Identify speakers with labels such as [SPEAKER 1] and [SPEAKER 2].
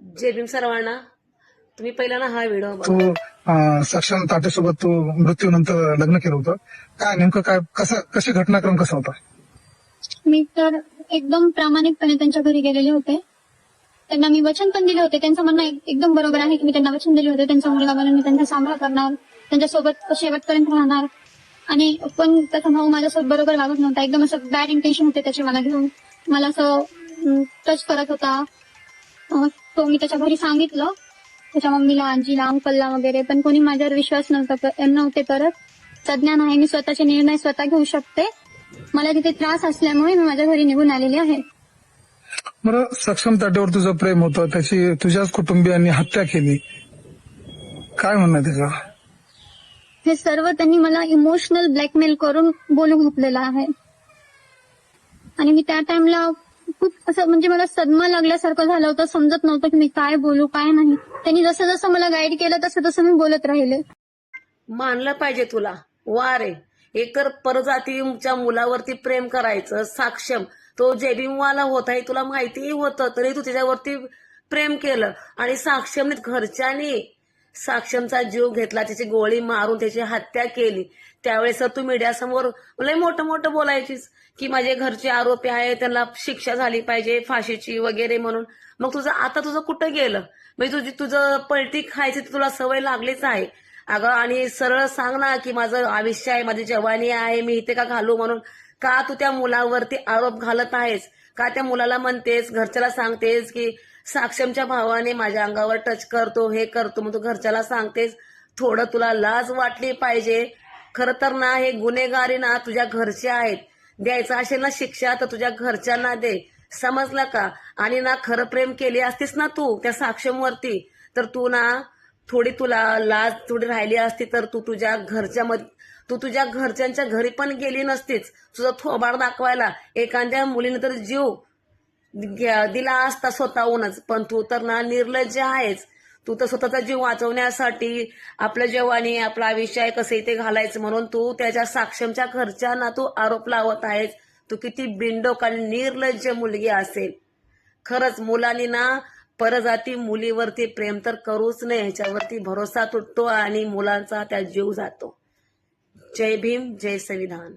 [SPEAKER 1] जय भीम सर्वांना. तुम्ही पहिला ना हा व्हिडिओ
[SPEAKER 2] तू
[SPEAKER 1] बघा.
[SPEAKER 2] सक्षम ताटेसोबत तू मृत्यूनंतर लग्न केलं होतं. काय नेमकं काय कशी घटनाक्रम कसा होता?
[SPEAKER 3] मी तर एकदम प्रामाणिकपणे त्यांच्या घरी गेलेले होते. त्यांना मी वचन पण दिले होते. त्यांचं म्हणणं एकदम बरोबर आहे की मी त्यांना वचन दिले होते. त्यांचा मुलगा म्हणून मी त्यांचा सांभाळ करणार, त्यांच्यासोबत शेवटपर्यंत राहणार. आणि पण त्याचा भाऊ माझ्यासोबत बरोबर वागत नव्हता. एकदम असं बॅड इंटेन्शन होते त्याचे मला घेऊन. मला असं टच करत होता. तो मी त्याच्या घरी सांगितलं, त्याच्या मम्मीला, आजीला, अंकलला वगैरे, पण कोणी माझ्यावर विश्वास नव्हते करत. सज्ञान आहे, मी स्वतःचे निर्णय स्वतः घेऊ शकते. मला तिथे त्रास असल्यामुळे मी माझ्या घरी निघून आलेले आहे.
[SPEAKER 2] बरं, सक्षम ताटेवर तुझं प्रेम होतं, त्याची तुझ्याच कुटुंबियांनी हत्या केली, काय म्हणणं त्याचं?
[SPEAKER 3] हे सर्व त्यांनी मला इमोशनल ब्लॅकमेल करून बोलू घातलेलं आहे. आणि मी त्या टाइमला खूप असं म्हणजे मला सदमा लागल्यासारखं झालं होतं. समजत नव्हतं की मी काय बोलू काय नाही. त्यांनी जसं जसं मला गाईड केलं तसं तसं मी बोलत राहिले.
[SPEAKER 1] मानलं पाहिजे तुला. वा रे, एकतर परजातीच्या मुलावरती प्रेम करायचं. साक्षम तो जयभीमवाला होता हे तुला माहितीही होतं, तरी तू त्याच्यावरती प्रेम केलं. आणि साक्षमने घरच्यांनी साक्षमचा जीव घेतला, त्याची गोळी मारून त्याची हत्या केली. त्यावेळेस तू मीडियासमोर लय मोठं मोठं बोलायचीस की माझे घरचे आरोपी आहे, त्यांना शिक्षा झाली पाहिजे फाशीची वगैरे म्हणून. मग तुझं कुठं गेलं? म्हणजे तुझं पलटी खायची तुला सवय लागलीच आहे अगं. आणि सरळ सांग ना की माझं आयुष्य आहे, माझी जवानी आहे, मी इथे का घालू म्हणून. का तू त्या मुलावरती आरोप घालत आहेस? का त्या मुलाला म्हणतेस, घरच्याला सांगतेस की साक्षमच्या भावाने माझ्या अंगावर टच करतो, हे करतो, मग तू घरच्याला सांगतेस? थोडं तुला लाज वाटली पाहिजे. खरं तर ना हे गुन्हेगारी ना तुझ्या घरचे आहेत. द्यायचं असेल ना शिक्षा तर तुझ्या घरच्यांना दे, समजलं का? आणि ना खरं प्रेम केली असतीस ना तू त्या साक्षमवरती, तर तू ना थोडी तुला लाज थोडी राहिली असती, तर तू तुझ्या घरच्यांच्या घरी पण गेली नसतीच तुझं थोबाड दाखवायला. एखाद्या मुलीने तर जीव दिला असता स्वतःहूनच, पण तू तर ना निर्लज्ज आहेस. तू तर स्वतःचा जीव वाचवण्यासाठी आपलं जवानी आपलं आयुष्य आहे कसं इथे घालायचं म्हणून तू त्याच्या साक्षमच्या घरच्यांना तू आरोप लावत आहेस. तू किती बिंडोक आणि निर्लज्ज मुलगी असेल. खरंच मुलांनी ना परजाती मुलीवरती प्रेम तर करूच नये, ह्याच्यावरती भरोसा तुटतो आणि मुलांचा त्या जीव जातो. जय भीम, जय संविधान.